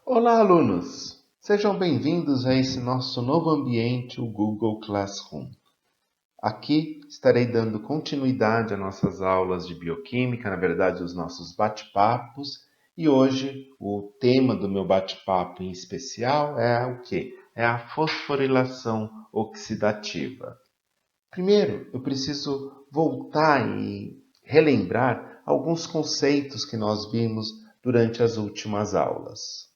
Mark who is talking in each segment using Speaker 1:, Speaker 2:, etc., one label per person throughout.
Speaker 1: Olá, alunos! Sejam bem-vindos a esse nosso novo ambiente, o Google Classroom. Aqui estarei dando continuidade às nossas aulas de bioquímica, na verdade, os nossos bate-papos. E hoje o tema do meu bate-papo em especial é o quê? É a fosforilação oxidativa. Primeiro, eu preciso voltar e relembrar alguns conceitos que nós vimos durante as últimas aulas.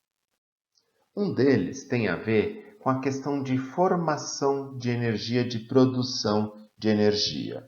Speaker 1: Um deles tem a ver com a questão de formação de energia, de produção de energia.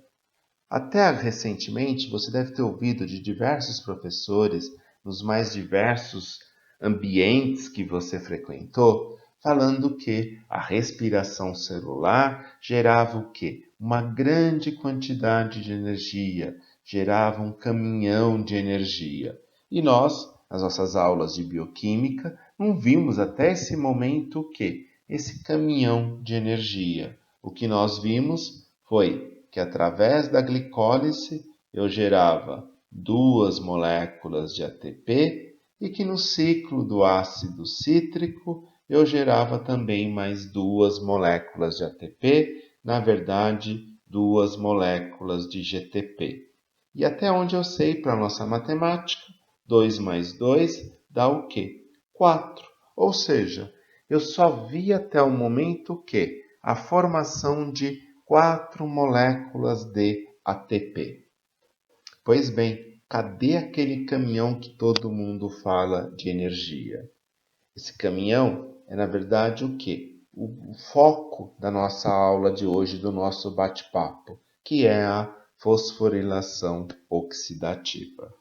Speaker 1: Até recentemente, você deve ter ouvido de diversos professores, nos mais diversos ambientes que você frequentou, falando que a respiração celular gerava o quê? Uma grande quantidade de energia, gerava um caminhão de energia. E nós, nas nossas aulas de bioquímica, não vimos até esse momento o quê? Esse caminhão de energia. O que nós vimos foi que através da glicólise eu gerava duas moléculas de ATP e que no ciclo do ácido cítrico eu gerava também mais duas moléculas de ATP, na verdade, duas moléculas de GTP. E até onde eu sei, para a nossa matemática, 2 mais 2 dá o quê? 4. Ou seja, eu só vi até o momento o quê? A formação de 4 moléculas de ATP. Pois bem, cadê aquele caminhão que todo mundo fala de energia? Esse caminhão é, na verdade, o quê? O foco da nossa aula de hoje, do nosso bate-papo, que é a fosforilação oxidativa.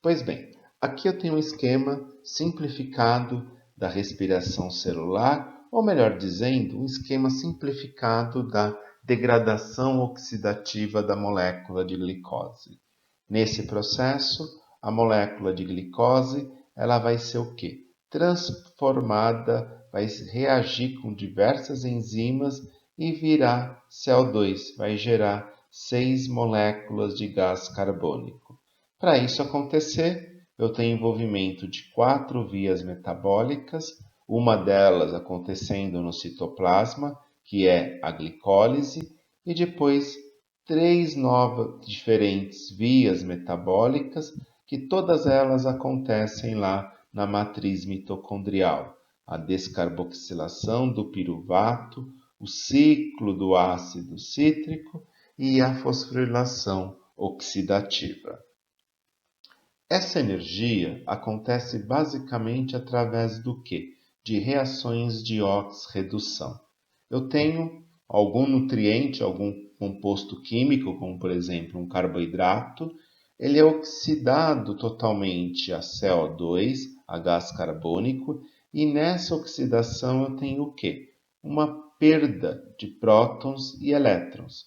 Speaker 1: Pois bem, aqui eu tenho um esquema simplificado da respiração celular, ou melhor dizendo, um esquema simplificado da degradação oxidativa da molécula de glicose. Nesse processo, a molécula de glicose, ela vai ser o quê? Transformada, vai reagir com diversas enzimas e virar CO2, vai gerar 6 moléculas de gás carbônico. Para isso acontecer, eu tenho envolvimento de 4 vias metabólicas, uma delas acontecendo no citoplasma, que é a glicólise, e depois 3 novas diferentes vias metabólicas, que todas elas acontecem lá na matriz mitocondrial. A descarboxilação do piruvato, o ciclo do ácido cítrico e a fosforilação oxidativa. Essa energia acontece basicamente através do quê? De reações de oxirredução. Eu tenho algum nutriente, algum composto químico, como por exemplo um carboidrato, ele é oxidado totalmente a CO2, a gás carbônico, e nessa oxidação eu tenho o quê? Uma perda de prótons e elétrons.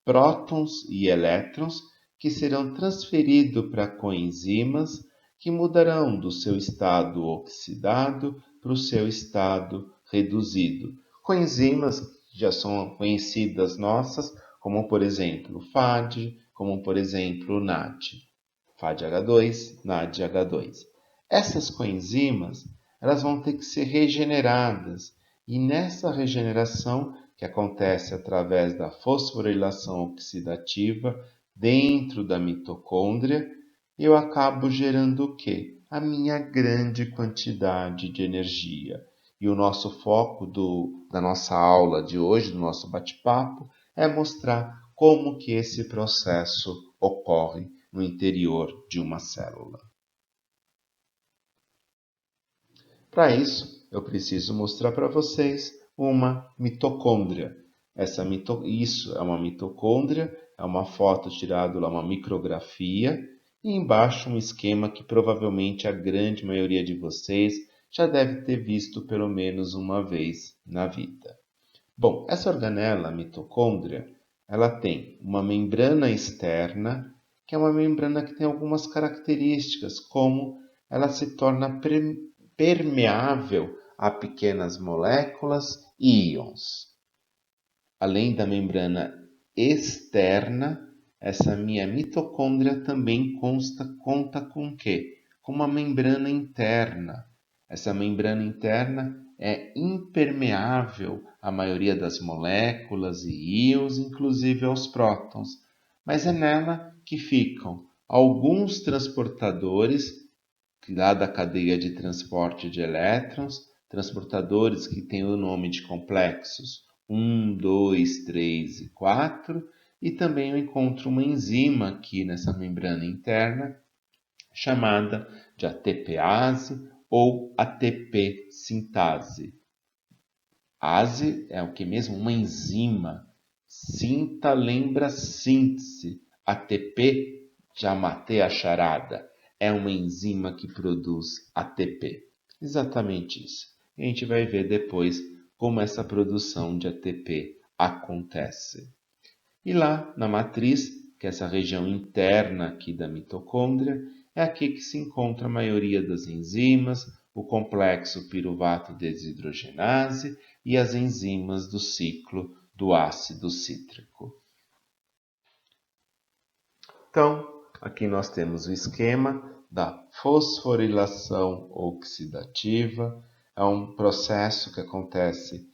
Speaker 1: Prótons e elétrons que serão transferidos para coenzimas que mudarão do seu estado oxidado para o seu estado reduzido. Coenzimas que já são conhecidas nossas, como por exemplo o FAD, como por exemplo o NAD. FADH2, NADH2. Essas coenzimas, elas vão ter que ser regeneradas e nessa regeneração, que acontece através da fosforilação oxidativa dentro da mitocôndria, eu acabo gerando o quê? A minha grande quantidade de energia. E o nosso foco da nossa aula de hoje, do nosso bate-papo, é mostrar como que esse processo ocorre no interior de uma célula. Para isso, eu preciso mostrar para vocês uma mitocôndria. Isso é uma mitocôndria, é uma foto tirada lá, uma micrografia, e embaixo um esquema que provavelmente a grande maioria de vocês já deve ter visto pelo menos uma vez na vida. Bom, essa organela, a mitocôndria, ela tem uma membrana externa, que é uma membrana que tem algumas características, como ela se torna permeável a pequenas moléculas e íons. Além da membrana externa, essa minha mitocôndria também conta com o quê? com uma membrana interna. Essa membrana interna é impermeável à maioria das moléculas e íons, inclusive aos prótons, mas é nela que ficam alguns transportadores lá da cadeia de transporte de elétrons, transportadores que têm o nome de complexos 1, 2, 3 e 4, e também eu encontro uma enzima aqui nessa membrana interna, chamada de ATPase ou ATP sintase. Ase é o que mesmo? Uma enzima. Sinta lembra síntese. ATP, já matei a charada. É uma enzima que produz ATP. Exatamente isso. E a gente vai ver depois como essa produção de ATP acontece. E lá na matriz, que é essa região interna aqui da mitocôndria, é aqui que se encontra a maioria das enzimas, o complexo piruvato desidrogenase e as enzimas do ciclo do ácido cítrico. Então, aqui nós temos o esquema da fosforilação oxidativa. É um processo que acontece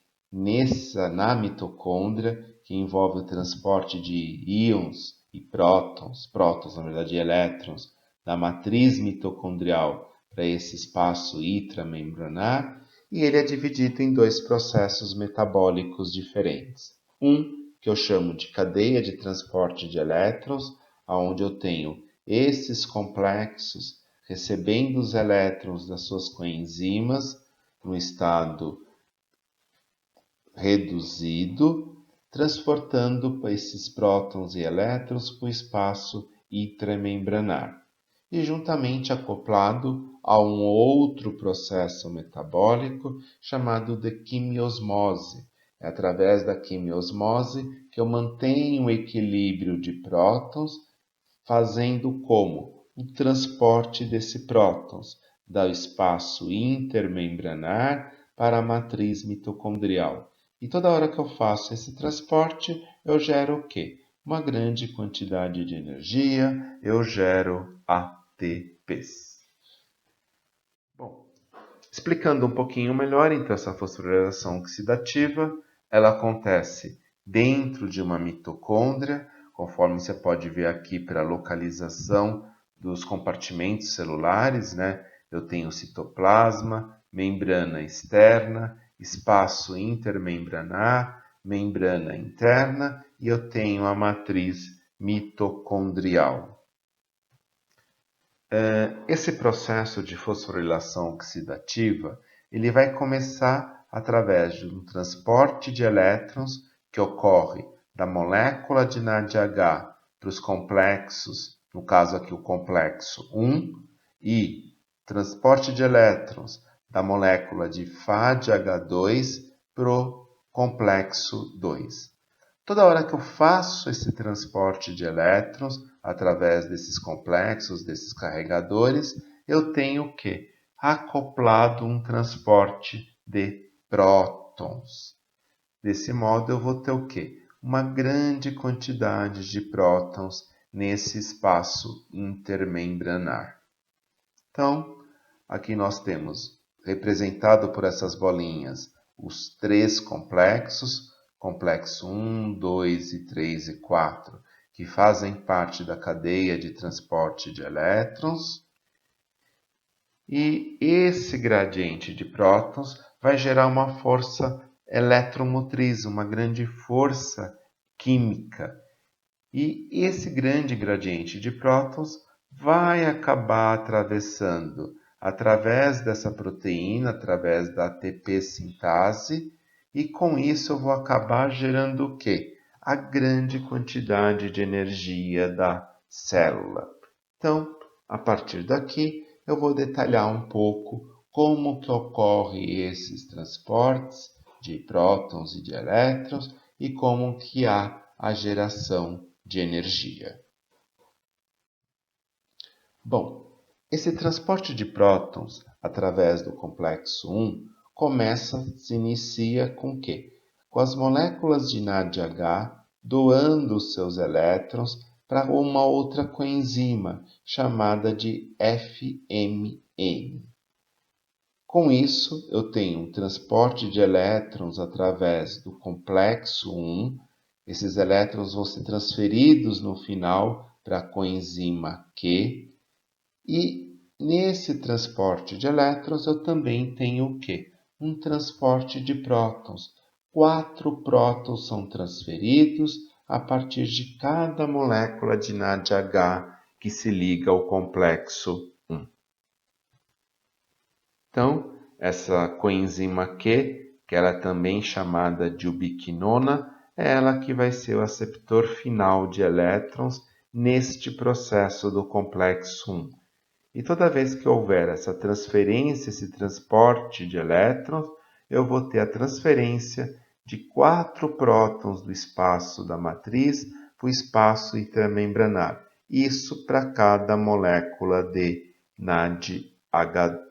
Speaker 1: na mitocôndria, que envolve o transporte de íons e prótons na verdade elétrons, da matriz mitocondrial para esse espaço intramembranar, e ele é dividido em dois processos metabólicos diferentes. Um, que eu chamo de cadeia de transporte de elétrons, onde eu tenho esses complexos recebendo os elétrons das suas coenzimas no estado reduzido, transportando esses prótons e elétrons para o espaço intramembranar. E juntamente acoplado a um outro processo metabólico chamado de quimiosmose. É através da quimiosmose que eu mantenho o equilíbrio de prótons, fazendo como? O transporte desse prótons do espaço intermembranar para a matriz mitocondrial. E toda hora que eu faço esse transporte, eu gero o quê? Uma grande quantidade de energia, eu gero ATPs. Bom, explicando um pouquinho melhor, então, essa fosforilação oxidativa, ela acontece dentro de uma mitocôndria, conforme você pode ver aqui pela localização dos compartimentos celulares, né? Eu tenho citoplasma, membrana externa, espaço intermembranar, membrana interna e eu tenho a matriz mitocondrial. Esse processo de fosforilação oxidativa, ele vai começar através de um transporte de elétrons que ocorre da molécula de NADH para os complexos, no caso aqui o complexo 1, e transporte de elétrons da molécula de FADH2 para o complexo 2. Toda hora que eu faço esse transporte de elétrons através desses complexos, desses carregadores, eu tenho o quê? Acoplado um transporte de prótons. Desse modo, eu vou ter o quê? Uma grande quantidade de prótons nesse espaço intermembranar. Então, aqui nós temos, representado por essas bolinhas, os três complexos, complexo 1, 2 e 3 e 4, que fazem parte da cadeia de transporte de elétrons. E esse gradiente de prótons vai gerar uma força eletromotriz, uma grande força química. E esse grande gradiente de prótons vai acabar atravessando, através dessa proteína, através da ATP sintase, e com isso eu vou acabar gerando o quê? A grande quantidade de energia da célula. Então, a partir daqui, eu vou detalhar um pouco como que ocorre esses transportes de prótons e de elétrons e como que há a geração de energia. Bom, esse transporte de prótons através do complexo 1 se inicia com o quê? Com as moléculas de NADH doando seus elétrons para uma outra coenzima chamada de FMN. Com isso, eu tenho um transporte de elétrons através do complexo 1. Esses elétrons vão ser transferidos no final para a coenzima Q. E nesse transporte de elétrons eu também tenho o quê? Um transporte de prótons. 4 prótons são transferidos a partir de cada molécula de NADH que se liga ao complexo 1. Então, essa coenzima Q, que ela é também chamada de ubiquinona, é ela que vai ser o aceptor final de elétrons neste processo do complexo 1. E toda vez que houver essa transferência, esse transporte de elétrons, eu vou ter a transferência de 4 prótons do espaço da matriz para o espaço intermembranar. Isso para cada molécula de NADH.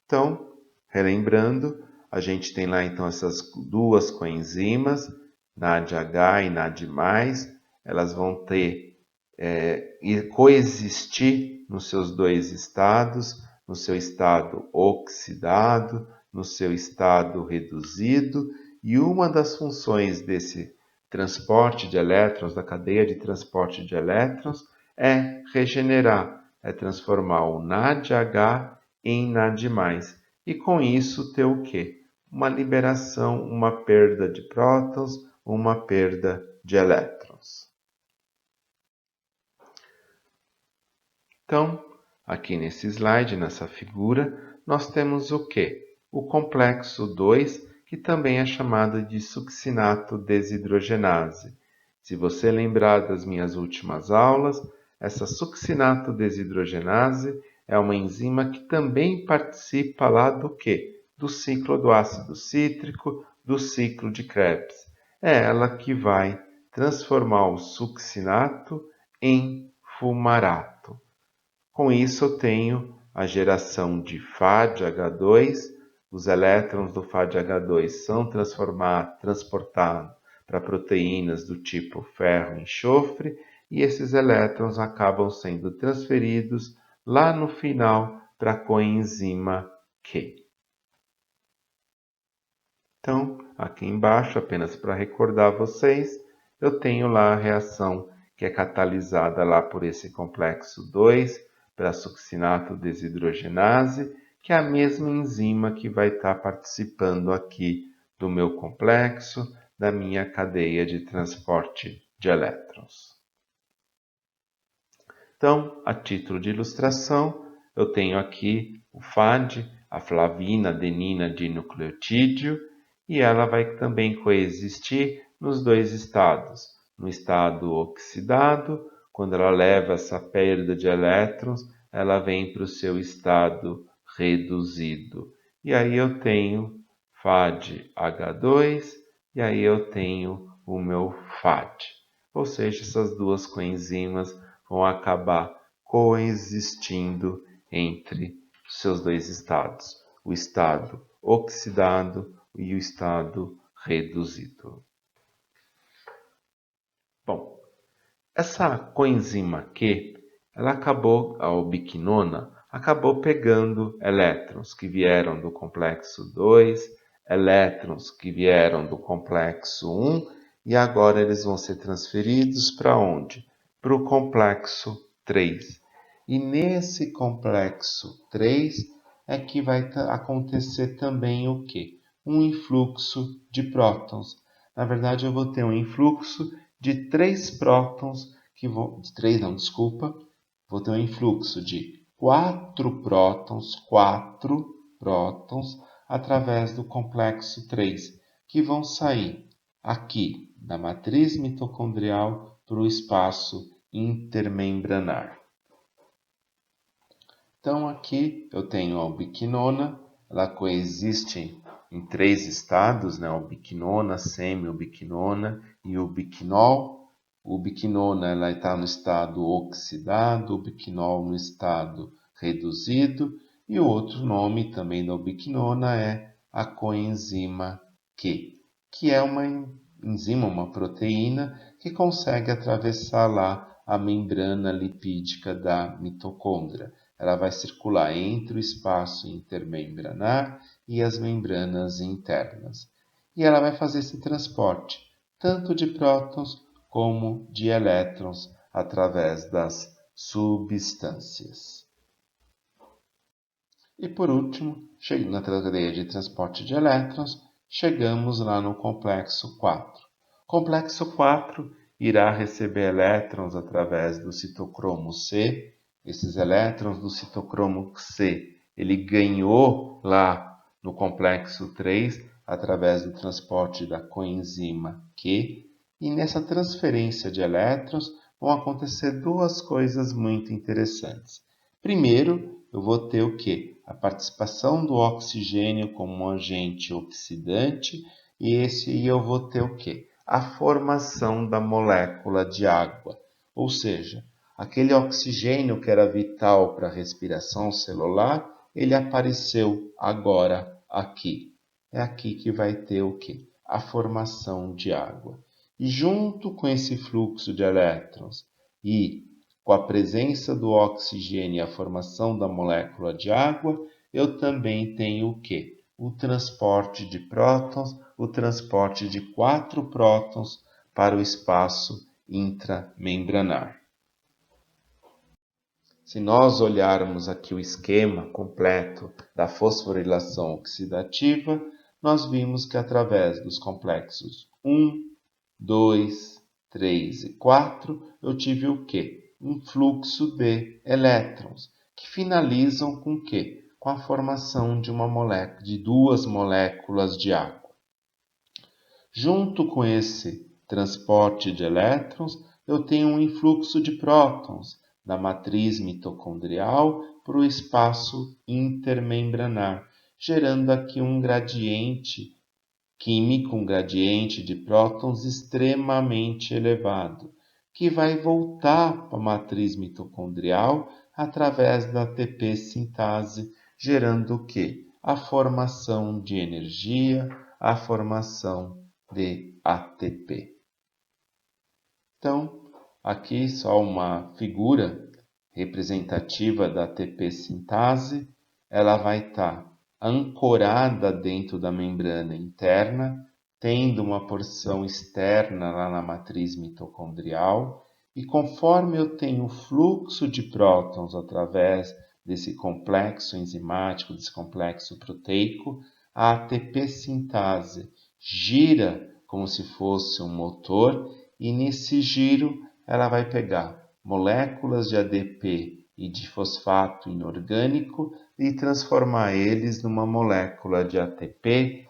Speaker 1: Então, relembrando, a gente tem lá então essas duas coenzimas, NADH e NAD+, elas vão ter e coexistir nos seus dois estados, no seu estado oxidado, no seu estado reduzido, e uma das funções desse transporte de elétrons, da cadeia de transporte de elétrons, é regenerar, é transformar o NADH em NAD+. E com isso ter o quê? Uma liberação, uma perda de prótons, uma perda de elétrons. Então, aqui nesse slide, nessa figura, nós temos o quê? O complexo 2, que também é chamado de succinato desidrogenase. Se você lembrar das minhas últimas aulas, essa succinato desidrogenase é uma enzima que também participa lá do quê? Do ciclo do ácido cítrico, do ciclo de Krebs. É ela que vai transformar o succinato em fumarato. Com isso, eu tenho a geração de FADH2. Os elétrons do FADH2 são transportados para proteínas do tipo ferro e enxofre, e esses elétrons acabam sendo transferidos lá no final para a coenzima Q. Então, aqui embaixo, apenas para recordar vocês, eu tenho lá a reação que é catalisada lá por esse complexo 2, para succinato desidrogenase, que é a mesma enzima que vai estar participando aqui do meu complexo, da minha cadeia de transporte de elétrons. Então, a título de ilustração, eu tenho aqui o FAD, a flavina adenina dinucleotídeo, e ela vai também coexistir nos dois estados. No estado oxidado, quando ela leva essa perda de elétrons, ela vem para o seu estado reduzido. E aí eu tenho FADH2, e aí eu tenho o meu FAD. Ou seja, essas duas coenzimas vão acabar coexistindo entre os seus dois estados, o estado oxidado e o estado reduzido. Bom, essa coenzima Q, a ubiquinona, acabou pegando elétrons que vieram do complexo 2, elétrons que vieram do complexo 1, e agora eles vão ser transferidos para onde? Para o complexo 3. E nesse complexo 3 é que vai acontecer também o quê? Um influxo de prótons. Na verdade, eu vou ter um influxo de 3 prótons que vão... 3 não, desculpa. Vou ter um influxo de 4 prótons através do complexo 3, que vão sair aqui da matriz mitocondrial para o espaço intermembranar. Então aqui eu tenho a ubiquinona, ela coexiste em 3 estados, né? Ubiquinona, semi-ubiquinona e ubiquinol. O ubiquinona ela está no estado oxidado, o ubiquinol no estado reduzido, e o outro nome também da ubiquinona é a coenzima Q, que é uma enzima, uma proteína que consegue atravessar lá a membrana lipídica da mitocôndria. Ela vai circular entre o espaço intermembranar e as membranas internas. E ela vai fazer esse transporte, tanto de prótons como de elétrons, através das substâncias. E por último, na cadeia de transporte de elétrons, chegamos lá no complexo 4. O complexo 4 irá receber elétrons através do citocromo C. Esses elétrons do citocromo C, ele ganhou lá no complexo 3 através do transporte da coenzima Q. E nessa transferência de elétrons vão acontecer duas coisas muito interessantes. Primeiro, eu vou ter o quê? A participação do oxigênio como um agente oxidante, e eu vou ter o quê? A formação da molécula de água. Ou seja, aquele oxigênio que era vital para a respiração celular, ele apareceu agora aqui. É aqui que vai ter o quê? A formação de água. E junto com esse fluxo de elétrons e com a presença do oxigênio e a formação da molécula de água, eu também tenho o quê? O transporte de prótons, o transporte de 4 prótons para o espaço intramembranar. Se nós olharmos aqui o esquema completo da fosforilação oxidativa, nós vimos que através dos complexos 1, 2, 3 e 4, eu tive o quê? Um fluxo de elétrons, que finalizam com o quê? Com a formação de duas moléculas de água. Junto com esse transporte de elétrons, eu tenho um influxo de prótons da matriz mitocondrial para o espaço intermembranar, gerando aqui um gradiente químico, um gradiente de prótons extremamente elevado, que vai voltar para a matriz mitocondrial através da ATP sintase, gerando o quê? A formação de energia, a formação de ATP. Então, aqui só uma figura representativa da ATP sintase. Ela vai estar ancorada dentro da membrana interna, tendo uma porção externa lá na matriz mitocondrial, e conforme eu tenho fluxo de prótons através desse complexo enzimático, desse complexo proteico, a ATP sintase gira como se fosse um motor, e nesse giro ela vai pegar moléculas de ADP e de fosfato inorgânico e transformar eles numa molécula de ATP,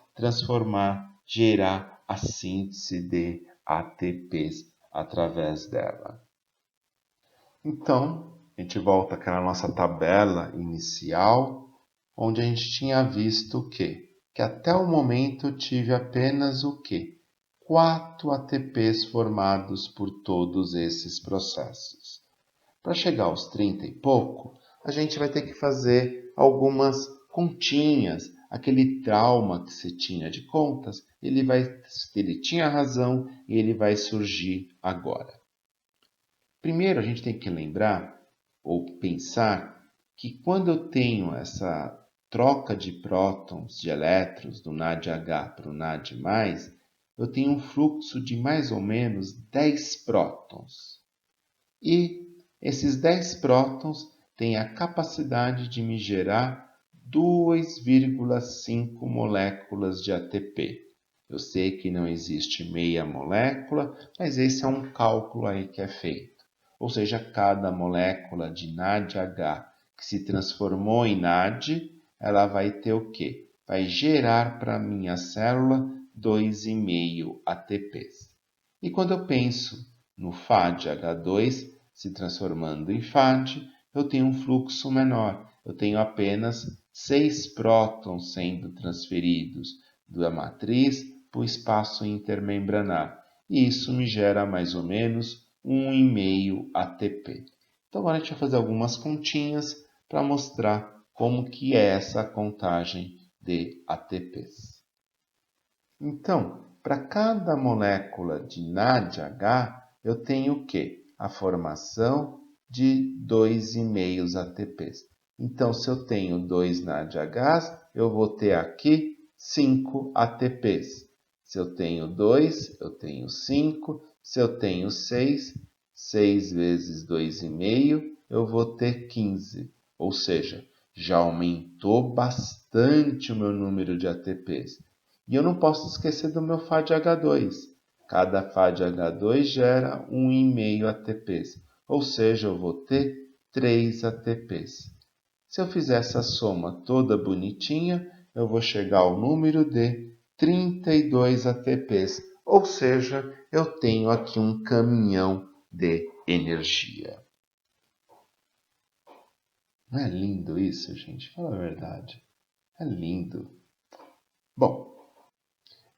Speaker 1: gerar a síntese de ATPs através dela. Então, a gente volta àquela nossa tabela inicial, onde a gente tinha visto o quê? Que até o momento eu tive apenas o quê? 4 ATPs formados por todos esses processos. Para chegar aos 30 e pouco, a gente vai ter que fazer algumas continhas. Aquele trauma que se tinha de contas, ele tinha razão e ele vai surgir agora. Primeiro, a gente tem que lembrar ou pensar que quando eu tenho essa troca de prótons, de elétrons, do NADH para o NAD+, eu tenho um fluxo de mais ou menos 10 prótons. E esses 10 prótons têm a capacidade de me gerar 2,5 moléculas de ATP. Eu sei que não existe meia molécula, mas esse é um cálculo aí que é feito. Ou seja, cada molécula de NADH que se transformou em NAD, ela vai ter o quê? Vai gerar para a minha célula 2,5 ATPs. E quando eu penso no FADH2 se transformando em FAD, eu tenho um fluxo menor. Eu tenho apenas 6 prótons sendo transferidos da matriz para o espaço intermembranar. E isso me gera mais ou menos 1,5 ATP. Então agora a gente vai fazer algumas continhas para mostrar como que é essa contagem de ATPs. Então, para cada molécula de NADH, eu tenho o quê? A formação de 2,5 ATPs. Então, se eu tenho 2 NADHs, eu vou ter aqui 5 ATPs. Se eu tenho 2, eu tenho 5. Se eu tenho 6, 6 vezes 2,5, eu vou ter 15. Ou seja, já aumentou bastante o meu número de ATPs. E eu não posso esquecer do meu FADH2. Cada FADH2 gera 1,5 ATPs. Ou seja, eu vou ter 3 ATPs. Se eu fizer essa soma toda bonitinha, eu vou chegar ao número de 32 ATPs. Ou seja, eu tenho aqui um caminhão de energia. Não é lindo isso, gente? Fala a verdade. É lindo. Bom,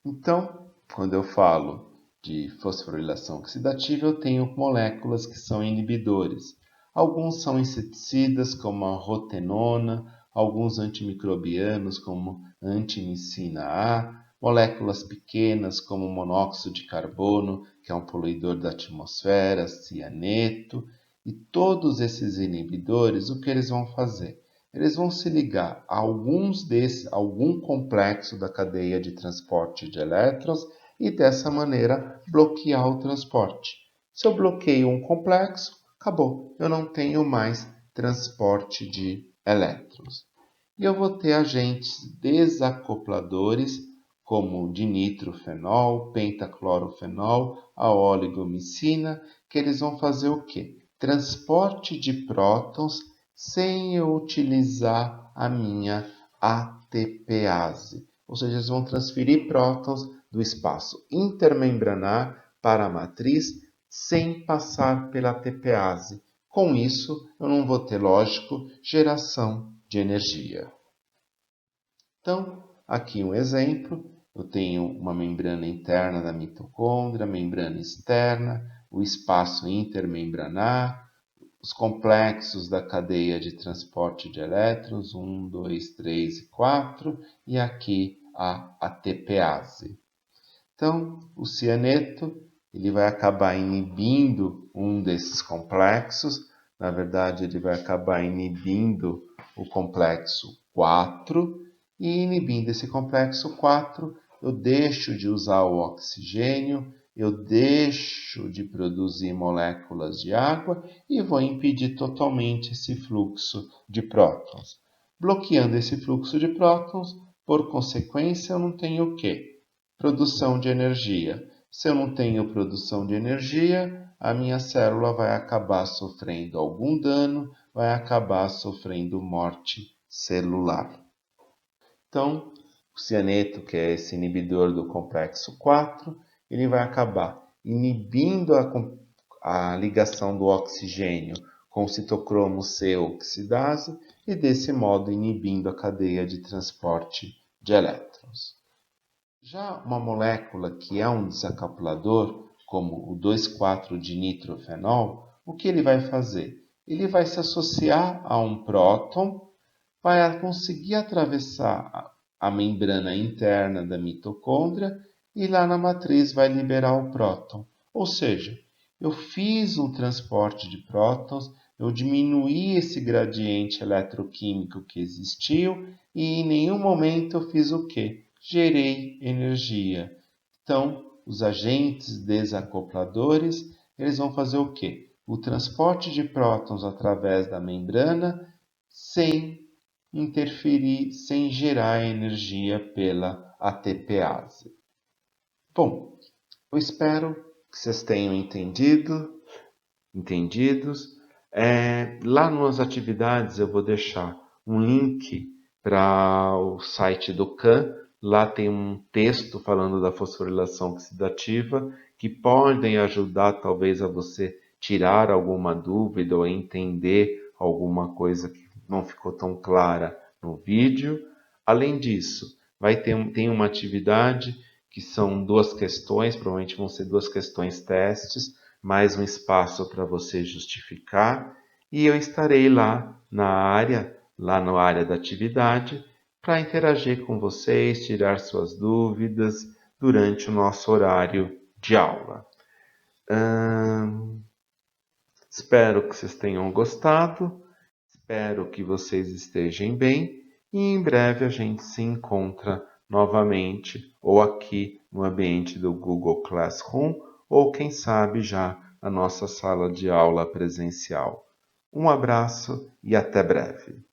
Speaker 1: então, quando eu falo de fosforilação oxidativa, eu tenho moléculas que são inibidores. Alguns são inseticidas, como a rotenona, alguns antimicrobianos, como a antimicina A, moléculas pequenas, como o monóxido de carbono, que é um poluidor da atmosfera, cianeto, e todos esses inibidores, o que eles vão fazer? Eles vão se ligar a algum complexo da cadeia de transporte de elétrons e dessa maneira bloquear o transporte. Se eu bloqueio um complexo, acabou, eu não tenho mais transporte de elétrons. E eu vou ter agentes desacopladores como dinitrofenol, pentaclorofenol, a oligomicina, que eles vão fazer o quê? Transporte de prótons sem eu utilizar a minha ATPase. Ou seja, eles vão transferir prótons do espaço intermembranar para a matriz sem passar pela ATPase. Com isso, eu não vou ter, lógico, geração de energia. Então, aqui um exemplo. Eu tenho uma membrana interna da mitocôndria, membrana externa, o espaço intermembranar, os complexos da cadeia de transporte de elétrons, 1, 2, 3 e 4, e aqui a ATPase. Então, o cianeto ele vai acabar inibindo um desses complexos, na verdade ele vai acabar inibindo o complexo 4, e inibindo esse complexo 4, eu deixo de usar o oxigênio, eu deixo de produzir moléculas de água e vou impedir totalmente esse fluxo de prótons. Bloqueando esse fluxo de prótons, por consequência, eu não tenho o quê? Produção de energia. Se eu não tenho produção de energia, a minha célula vai acabar sofrendo algum dano, vai acabar sofrendo morte celular. Então, o cianeto, que é esse inibidor do complexo 4, ele vai acabar inibindo a ligação do oxigênio com o citocromo C oxidase e, desse modo, inibindo a cadeia de transporte de elétrons. Já uma molécula que é um desacoplador, como o 2,4-dinitrofenol, o que ele vai fazer? Ele vai se associar a um próton, vai conseguir atravessar a membrana interna da mitocôndria e lá na matriz vai liberar o próton. Ou seja, eu fiz um transporte de prótons, eu diminuí esse gradiente eletroquímico que existiu e em nenhum momento eu fiz o quê? Gerei energia. Então, os agentes desacopladores, eles vão fazer o quê? O transporte de prótons através da membrana sem interferir, sem gerar energia pela ATPase. Bom, eu espero que vocês tenham entendidos. Lá nas atividades eu vou deixar um link para o site do CAN. Lá tem um texto falando da fosforilação oxidativa que podem ajudar talvez a você tirar alguma dúvida ou entender alguma coisa que não ficou tão clara no vídeo. Além disso, tem uma atividade que são 2 questões, provavelmente vão ser 2 questões testes, mais um espaço para você justificar, e eu estarei lá na área da atividade, para interagir com vocês, tirar suas dúvidas durante o nosso horário de aula. Espero que vocês tenham gostado, espero que vocês estejam bem e em breve a gente se encontra novamente ou aqui no ambiente do Google Classroom ou quem sabe já na nossa sala de aula presencial. Um abraço e até breve.